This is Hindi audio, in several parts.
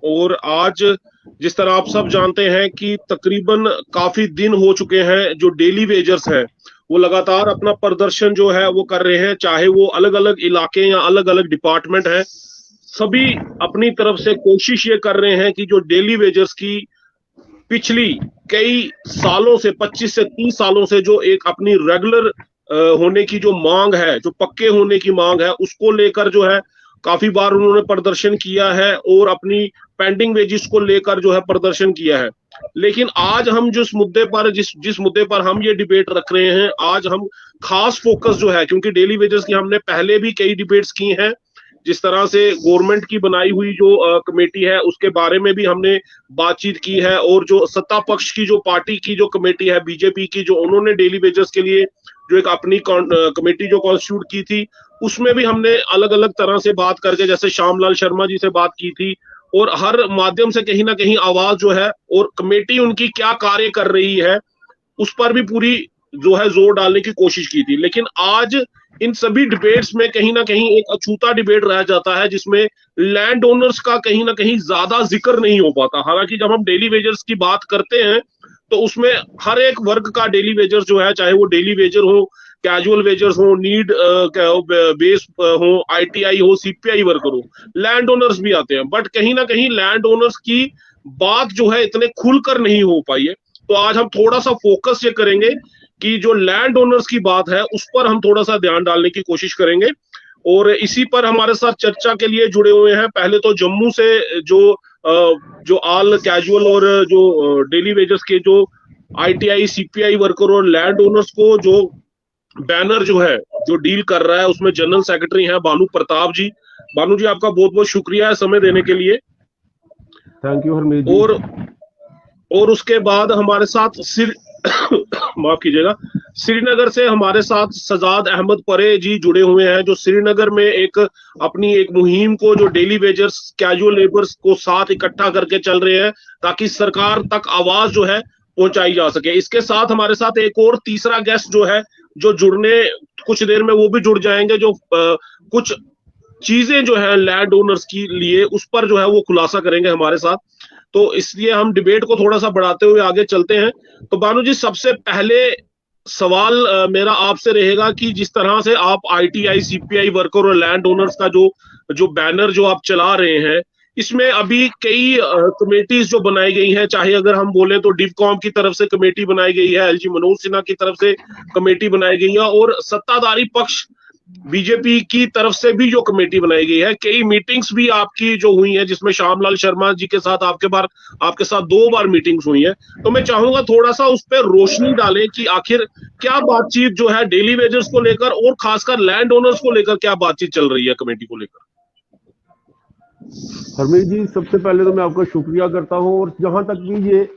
और आज जिस तरह आप सब जानते हैं कि तकरीबन काफी दिन हो चुके हैं, जो डेली वेजर्स हैं वो लगातार अपना प्रदर्शन जो है वो कर रहे हैं, चाहे वो अलग अलग इलाके या अलग अलग डिपार्टमेंट है। सभी अपनी तरफ से कोशिश ये कर रहे हैं कि जो डेली वेजर्स की पिछली कई सालों से 25 से 30 सालों से जो एक अपनी रेगुलर होने की जो मांग है, जो पक्के होने की मांग है, उसको लेकर जो है काफी बार उन्होंने प्रदर्शन किया है और अपनी पेंडिंग वेजिस को लेकर जो है प्रदर्शन किया है। लेकिन आज हम जिस मुद्दे पर हम ये डिबेट रख रहे हैं, आज हम खास फोकस जो है, क्योंकि डेली वेजेस की हमने पहले भी कई डिबेट्स की हैं, जिस तरह से गवर्नमेंट की बनाई हुई जो कमेटी है उसके बारे में भी हमने बातचीत की है, और जो सत्ता पक्ष की जो पार्टी की जो कमेटी है बीजेपी की, जो उन्होंने डेली वेजेस के लिए जो एक अपनी कमेटी जो कॉन्स्टिट्यूट की थी, उसमें भी हमने अलग अलग तरह से बात करके, जैसे श्यामलाल शर्मा जी से बात की थी, और हर माध्यम से कहीं ना कहीं आवाज जो है और कमेटी उनकी क्या कार्य कर रही है उस पर भी पूरी जो है जोर डालने की कोशिश की थी। लेकिन आज इन सभी डिबेट्स में कहीं ना कहीं एक अछूता डिबेट रह जाता है, जिसमें लैंड ओनर्स का कहीं ना कहीं ज्यादा जिक्र नहीं हो पाता। हालांकि जब हम डेली वेजर्स की बात करते हैं तो उसमें हर एक वर्ग का डेली वेजर जो है, चाहे वो डेली वेजर हो, कैजुअल वेजर्स हो, नीड बेस हो, आईटीआई हो, सीपीआई वर्कर हो, लैंड ओनर्स भी आते हैं। बट कहीं ना कहीं लैंड ओनर्स की बात जो है इतने खुलकर नहीं हो पाई है। तो आज हम थोड़ा सा फोकस ये करेंगे कि जो लैंड ओनर्स की बात है उस पर हम थोड़ा सा ध्यान डालने की कोशिश करेंगे। और इसी पर हमारे साथ चर्चा के लिए जुड़े हुए हैं पहले तो जम्मू से जो ऑल कैजुअल और जो डेली वेजेस के जो आईटीआई सीपीआई वर्कर और लैंड ओनर्स को जो बैनर जो है जो डील कर रहा है, उसमें जनरल सेक्रेटरी हैं बानू प्रताप जी। बानू जी, आपका बहुत बहुत शुक्रिया है समय देने के लिए। थैंक यू हरमीत जी। और उसके बाद हमारे साथ माफ कीजिएगा, श्रीनगर से हमारे साथ सजाद अहमद परे जी जुड़े हुए हैं, जो श्रीनगर में अपनी एक मुहिम को, जो डेली वेजर्स कैजुअल लेबर्स को साथ इकट्ठा करके चल रहे हैं, ताकि सरकार तक आवाज जो है पहुंचाई जा सके। इसके साथ हमारे साथ एक और तीसरा गेस्ट जो है जो जुड़ने कुछ देर में वो भी जुड़ जाएंगे, जो कुछ चीजें जो है लैंड ओनर्स की लिए उस पर जो है वो खुलासा करेंगे हमारे साथ। तो इसलिए हम डिबेट को थोड़ा सा बढ़ाते हुए आगे चलते हैं। तो बानू जी, सबसे पहले सवाल मेरा आपसे रहेगा कि जिस तरह से आप आईटीआई सीपीआई वर्कर और लैंड ओनर्स का जो बैनर जो आप चला रहे हैं, इसमें अभी कई कमेटीज जो बनाई गई हैं, चाहे अगर हम बोले तो डिवकॉम की तरफ से कमेटी बनाई गई है, एलजी मनोज सिन्हा की तरफ से कमेटी बनाई गई है, और सत्ताधारी पक्ष बीजेपी की तरफ से भी जो कमेटी बनाई गई है। कई मीटिंग्स भी आपकी जो हुई है, जिसमें श्यामलाल शर्मा जी के साथ आपके साथ 2 बार मीटिंग्स हुई है। तो मैं चाहूंगा थोड़ा सा उस पर रोशनी डालें कि आखिर क्या बातचीत जो है डेली वेजर्स को लेकर और खासकर लैंड ओनर्स को लेकर क्या बातचीत चल रही है कमेटी को लेकर। हरमीत जी, सबसे पहले तो मैं आपका शुक्रिया करता हूं। और जहां तक भी ये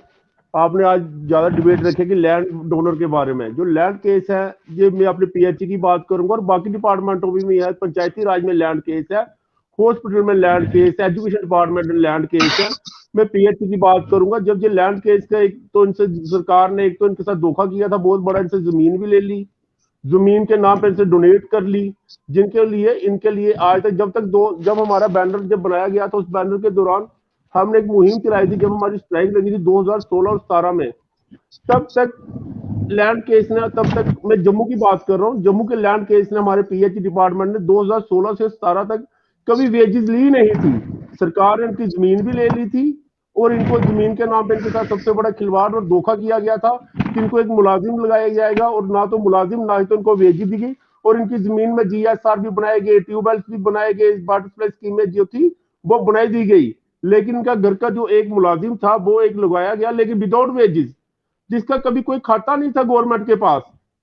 आपने आज ज्यादा डिबेट रखे कि लैंड डोनर के बारे में, जो लैंड केस है, ये मैं अपने पीएचई की बात करूंगा और बाकी डिपार्टमेंटों में है। पंचायती राज में लैंड केस है, हॉस्पिटल में लैंड केस है, एजुकेशन डिपार्टमेंट में लैंड केस है। मैं पीएचई की बात करूंगा। जब ये लैंड केस का एक तो इनसे सरकार ने एक तो इनके साथ धोखा किया था बहुत बड़ा, इनसे जमीन भी ले ली, जमीन के नाम पे इनसे डोनेट कर ली, इनके लिए आज तक जब हमारा बैनर जब बनाया गया था, उस बैनर के दौरान हमने एक मुहिम चलाई थी, जब हमारी स्ट्राइक लगी थी 2016 और 17 में। तब तक लैंड केस ने, तब तक मैं जम्मू की बात कर रहा हूँ, जम्मू के लैंड केस ने हमारे पीएचई डिपार्टमेंट ने 2016 से 17 तक कभी वेजेस ली नहीं थी। सरकार ने इनकी जमीन भी ले ली थी और इनको जमीन के नाम पे इनके साथ सबसे बड़ा खिलवाड़ और धोखा किया गया था कि इनको एक मुलाजिम लगाया जाएगा, और ना तो मुलाजिम ना ही तो इनको वेजी दी गई। और इनकी जमीन में जीएसआर भी बनाए गए, ट्यूबवेल्स भी बनाए गए, वाटर सप्लाई स्कीमें जो थी वो बनाई दी गई। लेकिन इनका घर का जो एक मुलाजिम था वो एक लगाया गया, लेकिन विदाउट वेजेस, जिसका कभी कोई खाता नहीं था गवर्नमेंट के पास,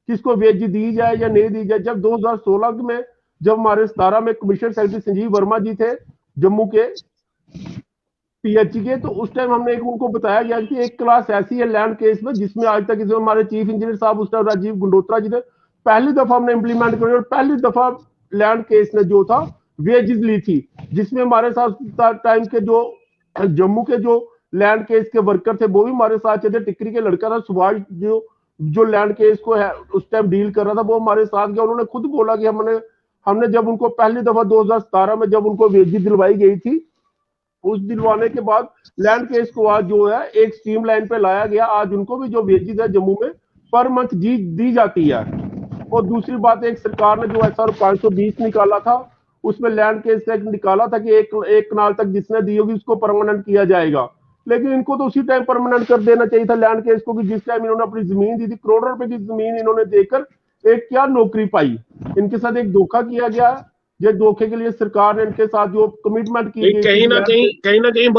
किसको वेज दी जाए या नहीं दी जाए। जब 2016 में जब हमारे 17 में कमिश्नर सेक्रेटरी संजीव वर्मा जी थे जम्मू के पीएचई के, तो उस टाइम हमने उनको बताया गया कि एक क्लास ऐसी है लैंड केस में जिसमें आज तक इसमें हमारे चीफ इंजीनियर साहब उस टाइम राजीव गुंडोत्रा जी थे, पहली दफा हमने इंप्लीमेंट करी और पहली दफा लैंड केस ने जो था वेजेस ली थी, जिसमें हमारे साथ टाइम के जो जम्मू के जो लैंड केस के वर्कर थे वो भी हमारे साथ थे। टिकरी के लड़का था सुभाष जो लैंड केस को है उस टाइम डील कर रहा था, वो हमारे साथ गया। उन्होंने खुद बोला कि हमने जब उनको पहली दफा 2017 में जब उनको वेजी दिलवाई गई थी, उस दिलवाने के बाद लैंड केस को आज जो है एक स्ट्रीम लाइन पे लाया गया। आज उनको भी जो वेजेस है जम्मू में पर मंथ जी दी जाती है। और दूसरी बात, एक सरकार ने जो SR 520 निकाला था, उसमें लैंड केस एक निकाला था कि एक कनाल तक जिसने दी होगी उसको परमानेंट किया जाएगा। लेकिन इनको तो उसी टाइम परमानेंट कर देना चाहिए था लैंड केस को, कि जिस टाइम इन्होंने अपनी जमीन दी थी, करोड़ों रुपए की जमीन इन्होंने देकर एक क्या नौकरी पाई। इनके साथ एक धोखा किया गया। ये धोखे के लिए सरकार ने इनके साथ जो कमिटमेंट की गई, कहीं ना कहीं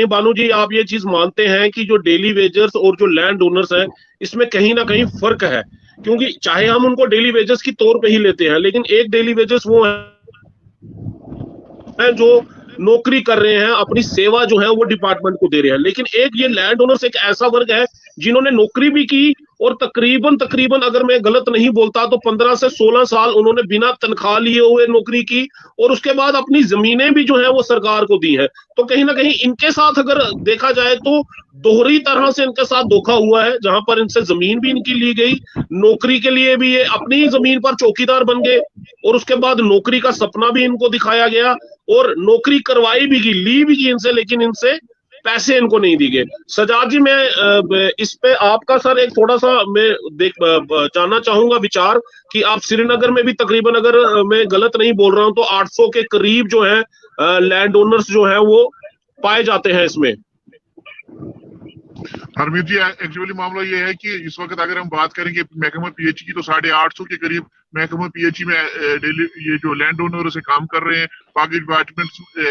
बानू जी आप ये चीज मानते हैं कि जो डेली वेजर्स और जो लैंड ओनर्स हैं इसमें कहीं ना कहीं फर्क है? क्योंकि चाहे हम उनको डेली वेजर्स की तौर पे ही लेते हैं, लेकिन एक डेली वेजर्स वो है जो नौकरी कर रहे हैं, अपनी सेवा जो है वो डिपार्टमेंट को दे रहे हैं। लेकिन एक ये लैंड ओनर्स एक ऐसा वर्ग है जिन्होंने नौकरी भी की और तकरीबन अगर मैं गलत नहीं बोलता तो 15 से 16 साल उन्होंने बिना तनख्वाह लिए हुए नौकरी की और उसके बाद अपनी जमीनें भी जो है वो सरकार को दी है। तो कहीं ना कहीं इनके साथ अगर देखा जाए तो दोहरी तरह से इनके साथ धोखा हुआ है, जहां पर इनसे जमीन भी इनकी ली गई, नौकरी के लिए भी ये अपनी जमीन पर चौकीदार बन गए और उसके बाद नौकरी का सपना भी इनको दिखाया गया और नौकरी करवाई भी की, ली भी की इनसे, लेकिन इनसे पैसे इनको नहीं दी गए। सजाद जी, मैं इस पे आपका सर एक थोड़ा सा मैं जानना चाहूंगा विचार कि आप श्रीनगर में भी तकरीबन, अगर मैं गलत नहीं बोल रहा हूं तो 800 के करीब जो है लैंड ओनर्स जो है वो पाए जाते हैं इसमें। हरमीत जी, एक्चुअली मामला ये है कि इस वक्त अगर हम बात करेंगे महकमा पीएचई की तो 850 के करीब महकमा पीएचई में डेली ये जो लैंड ओनर से काम कर रहे हैं। बाकी डिपार्टमेंट,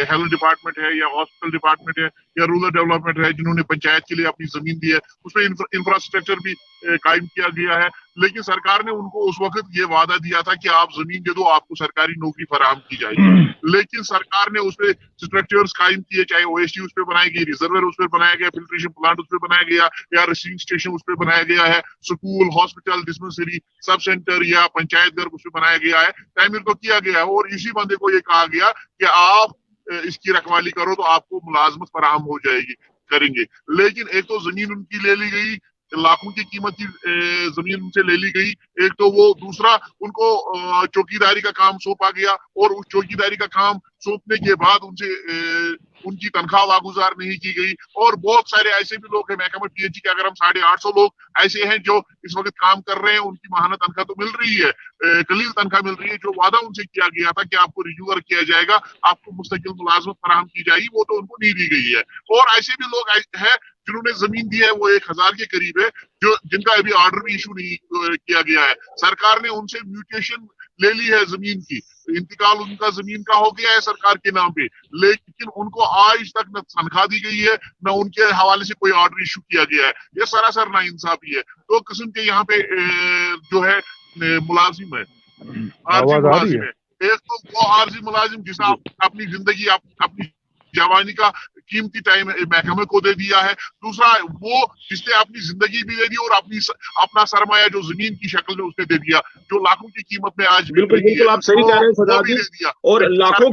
हेल्थ डिपार्टमेंट है या हॉस्पिटल डिपार्टमेंट है या रूरल डेवलपमेंट है, जिन्होंने पंचायत के लिए अपनी जमीन दी है, उसमें इंफ्रास्ट्रक्चर भी कायम किया गया है। लेकिन सरकार ने उनको उस वक्त ये वादा दिया था कि आप जमीन दे दो, आपको सरकारी नौकरी फराहम की जाएगी। लेकिन सरकार ने उस पर स्ट्रक्चर्स कायम किए, चाहे ओएसटी उस पर बनाई गई, रिजर्वर उस पर बनाया गया, फिल्ट्रेशन प्लांट उस पर बनाया गया या रिसीविंग स्टेशन उस पर बनाया गया है, school, hospital, dispensary, sub centre या पंचायत घर उस पर बनाया गया है, तामीर तो किया गया है। और इसी बंदे को ये कहा गया कि आप इसकी रखवाली करो तो आपको मुलाजमत फराहम हो जाएगी, करेंगे। लेकिन एक तो जमीन उनकी ले ली गई, लाखों की कीमत की जमीन उनसे ले ली गई, एक तो वो, दूसरा उनको चौकीदारी का काम सौंपा गया और उस चौकीदारी का काम सौंपने के बाद उनसे उनकी तनख्वाह वागुजार नहीं की गई। और बहुत सारे ऐसे भी लोग हैं महकमा पीएचई के, अगर हम 850 लोग ऐसे हैं जो इस वक्त काम कर रहे हैं, उनकी माहाना तनख्वाह तो मिल रही है, कलील तनख्वाह मिल रही है। जो वादा उनसे किया गया था कि आपको रिन्यूअल किया जाएगा, आपको मुस्तकिल मुलाजमत फराहम की जाएगी, वो तो उनको नहीं दी गई है। और ऐसे भी लोग हैं जिन्होंने जमीन दी है, वो 1000 के करीब है, जो जिनका अभी ऑर्डर भी इशू नहीं किया गया है। सरकार ने उनसे म्यूटेशन ले ली है जमीन की, इंतकाल उनका जमीन का हो गया है सरकार के नाम पे, लेकिन उनको आज तक न तनख्वाह दी गई है, न उनके हवाले से कोई ऑर्डर इशू किया गया है। ये सरासर नाइंसाफी है। दो किस्म के यहाँ पे जो है मुलाजिम है, आरजी मुलाजिम है। एक तो वो आरजी मुलाजिम जिसे अपनी जिंदगी, अपनी जवानी का कीमती टाइम महकमे को दे दिया है। दूसरा वो जिसने अपनी जिंदगी भी दे दी और अपना सरमाया जो जमीन की शक्ल में उसने दे दिया, जो लाखों की कीमत में आज बिल्कुल आप सही कह रहे हैं सजाद जी। और लाखों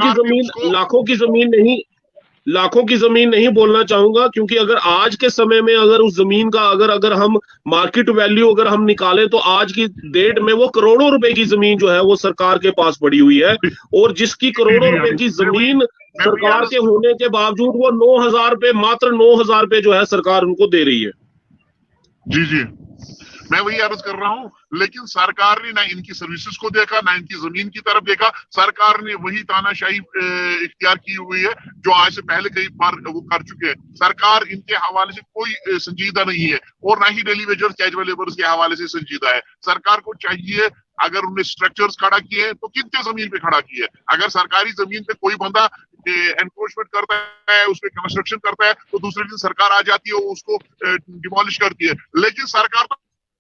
की जमीन नहीं बोलना चाहूंगा, क्योंकि अगर आज के समय में अगर उस जमीन का अगर हम मार्केट वैल्यू अगर हम निकालें तो आज की डेट में वो करोड़ों रुपए की जमीन जो है वो सरकार के पास पड़ी हुई है। और जिसकी करोड़ों रुपए की जमीन सरकार के होने के बावजूद वो 9,000 रुपए, मात्र 9,000 रुपए जो है सरकार उनको दे रही है। जी जी, मैं वही अर्ज कर रहा हूँ। लेकिन सरकार ने ना इनकी सर्विसेज को देखा, ना इनकी जमीन की तरफ देखा। सरकार ने वही तानाशाही इख्तियार की हुई है जो आज से पहले कई बार वो कर चुके हैं। सरकार इनके हवाले से कोई संजीदा नहीं है और ना ही डेली वेजर्स, कैजुअल लेबर्स के हवाले से संजीदा है। सरकार को चाहिए, अगर उन्हें स्ट्रक्चर्स खड़ा किए हैं तो कितने जमीन पे खड़ा किए। अगर सरकारी जमीन पे कोई बंदा एनक्रोचमेंट करता है, उस पर कंस्ट्रक्शन करता है, तो दूसरे दिन सरकार आ जाती है, उसको डिमोलिश करती है। लेकिन सरकार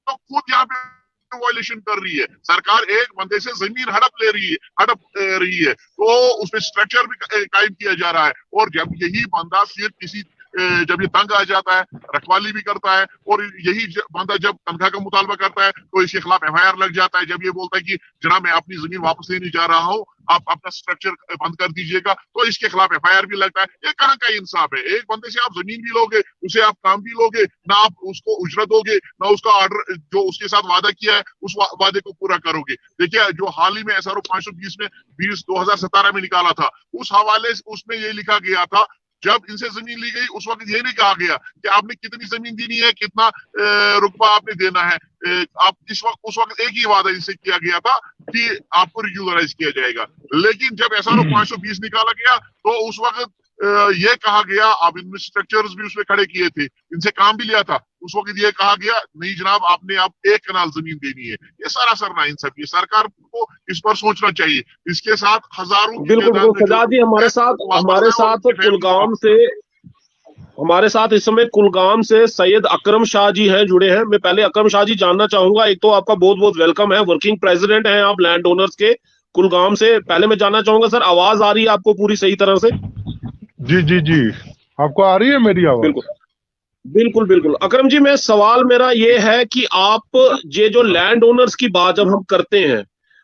तो खुद यहाँ पे वायलेशन कर रही है। सरकार एक बंदे से जमीन हड़प रही है, तो उस पर स्ट्रक्चर भी कायम किया जा रहा है। और जब यही बंदा फिर किसी जब ये तंग आ जाता है, रखवाली भी करता है, और यही बंदा जब तनख्वाह का मुतालबा करता है तो इसके खिलाफ FIR लग जाता है। जब ये बोलता है कि जनाब मैं अपनी जमीन वापस लेने जा रहा हूँ, आप अपना स्ट्रक्चर बंद कर दीजिएगा, तो इसके खिलाफ FIR भी लगता है। ये कहाँ का इंसाफ है? एक बंदे से आप जमीन भी लोगे, उसे आप काम भी लोगे, ना आप उसको उजरत दोगे, ना उसका ऑर्डर जो उसके साथ वादा किया है उस वादे को पूरा करोगे। देखिए जो हाल ही में SRO 520 में 2017 में निकाला था, उस हवाले से उसमें ये लिखा गया था, जब इनसे जमीन ली गई उस वक्त ये नहीं कहा गया कि आपने कितनी जमीन देनी है, कितना रुकबा आपने देना है। आप उस वक्त एक ही वादा इनसे किया गया था कि आपको रेगुलराइज किया जाएगा। लेकिन जब SRO 520 निकाला गया तो उस वक्त ये कहा गया, आप इनमें स्ट्रक्चर्स भी उसमें खड़े किए थे, इनसे काम भी लिया था, उस वक्त ये कहा गया नहीं जनाब आपने आप 1 कनाल जमीन देनी है। ये सरासर नाइंसाफी है, सरकार को इस पर सोचना चाहिए। इसके साथ हजारों बिल्कुल सजाद जी हमारे साथ इस समय कुलगाम से सैयद अकरम शाह जी हैं, जुड़े हैं। मैं पहले अकरम शाह जी जानना चाहूंगा, एक तो आपका बहुत बहुत वेलकम है, वर्किंग प्रेसिडेंट हैं आप लैंड ओनर्स के कुलगाम से। पहले मैं जानना चाहूंगा सर, आवाज आ रही है आपको पूरी सही तरह से? जी आपको आ रही है मेरी आवाज? बिल्कुल अकरम जी, मैं सवाल मेरा ये है कि आप ये जो लैंड ओनर्स की बात जब हम करते हैं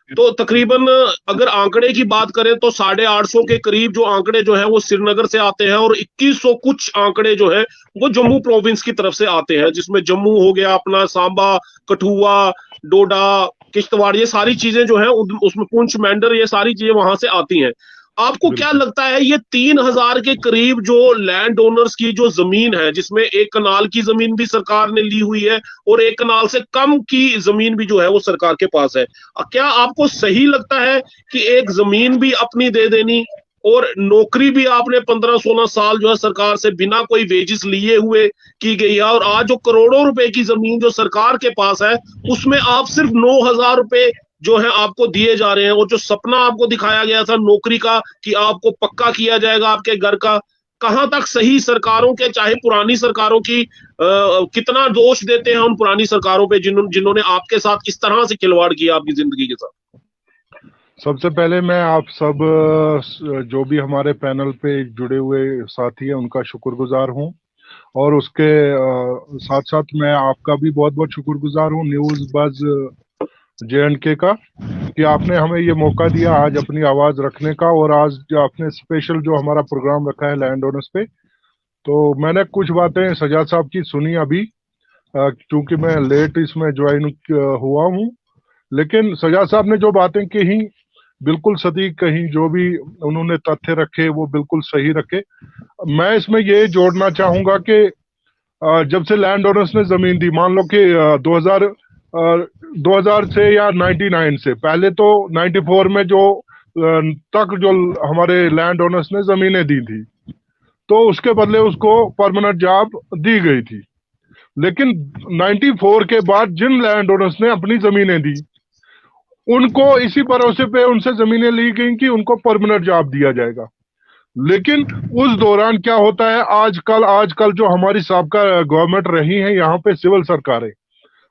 तो तकरीबन अगर आंकड़े की बात करें तो 850 के करीब जो आंकड़े जो है वो श्रीनगर से आते हैं, और 2100 कुछ आंकड़े जो है वो जम्मू प्रोविंस की तरफ से आते हैं, जिसमें जम्मू हो गया, अपना सांबा, कठुआ, डोडा, किश्तवाड़, ये सारी चीजें जो है उसमें पुंछ, मेंढर, ये सारी चीजें वहां से आती हैं। आपको क्या लगता है ये 3000 के करीब जो लैंड ओनर्स की जो जमीन है, जिसमें 1 कनाल की जमीन भी सरकार ने ली हुई है और 1 कनाल से कम की जमीन भी जो है वो सरकार के पास है, क्या आपको सही लगता है कि एक जमीन भी अपनी दे देनी और नौकरी भी आपने 15-16 साल जो है सरकार से बिना कोई वेजिस लिए हुए की गई है, और आज जो करोड़ों रुपए की जमीन जो सरकार के पास है उसमें आप सिर्फ 9000 रुपए जो है आपको दिए जा रहे हैं, और जो सपना आपको दिखाया गया था नौकरी का कि आपको पक्का किया जाएगा आपके घर का, कहां तक सही सरकारों के, चाहे पुरानी सरकारों की कितना दोष देते हैं उन पुरानी सरकारों पे जिन्होंने आपके साथ इस तरह से खिलवाड़ किया आपकी जिंदगी के साथ? सबसे पहले मैं आप सब जो भी हमारे पैनल पे जुड़े हुए साथी हैं उनका शुक्रगुजार हूं, और उसके साथ साथ मैं आपका भी बहुत बहुत शुक्रगुजार हूं न्यूज़ बज़ J&K का, कि आपने हमें ये मौका दिया आज अपनी आवाज रखने का। और आज जो आपने स्पेशल जो हमारा प्रोग्राम रखा है लैंड ओनर्स पे, तो मैंने कुछ बातें सजाद साहब की सुनी अभी, क्योंकि मैं लेट इसमें ज्वाइन हुआ हूँ, लेकिन सजाद साहब ने जो बातें कही बिल्कुल सटीक कही, जो भी उन्होंने तथ्य रखे वो बिल्कुल सही रखे। मैं इसमें ये जोड़ना चाहूंगा कि जब से लैंड ओनर्स ने जमीन दी, मान लो कि 2000 से या 99 से पहले, तो 94 में जो तक जो हमारे लैंड ओनर्स ने जमीनें दी थी तो उसके बदले उसको परमानेंट जॉब दी गई थी। लेकिन 94 के बाद जिन लैंड ओनर्स ने अपनी जमीनें दी उनको इसी भरोसे पे उनसे जमीनें ली गई कि उनको परमानेंट जॉब दिया जाएगा। लेकिन उस दौरान क्या होता है, आजकल जो हमारी साबका गवर्नमेंट रही है यहाँ पे सिविल सरकारें,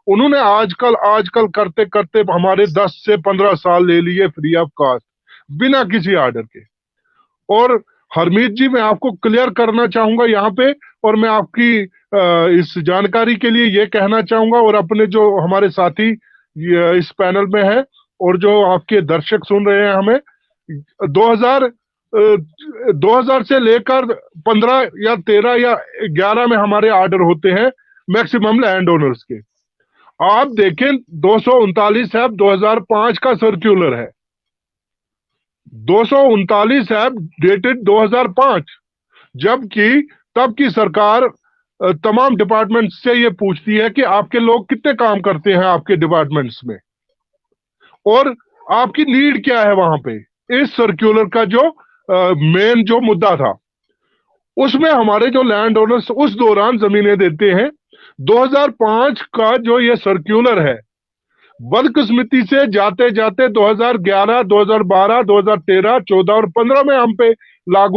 उन्होंने आजकल करते करते हमारे 10 से 15 साल ले लिए फ्री ऑफ कॉस्ट बिना किसी ऑर्डर के। और हरमीत जी, मैं आपको क्लियर करना चाहूंगा यहाँ पे, और मैं आपकी इस जानकारी के लिए ये कहना चाहूंगा, और अपने जो हमारे साथी इस पैनल में है और जो आपके दर्शक सुन रहे हैं हमें, 2000 से लेकर 15 या 13 या 11 में हमारे ऑर्डर होते हैं मैक्सिमम लैंड ओनर्स के। आप देखें 239 है 2005 का सर्क्यूलर है, 239 है डेटेड 2005, जबकि तब की सरकार तमाम डिपार्टमेंट से ये पूछती है कि आपके लोग कितने काम करते हैं आपके डिपार्टमेंट्स में और आपकी नीड क्या है वहां पे। इस सर्क्यूलर का जो मेन जो मुद्दा था उसमें हमारे जो लैंड ओनर्स उस दौरान जमीनें देते हैं, 2005 का जो ये सर्क्यूलर है बदकिस्मती से जाते जाते 2011, 2012, 2013, 14 और 15 में हम पे लागू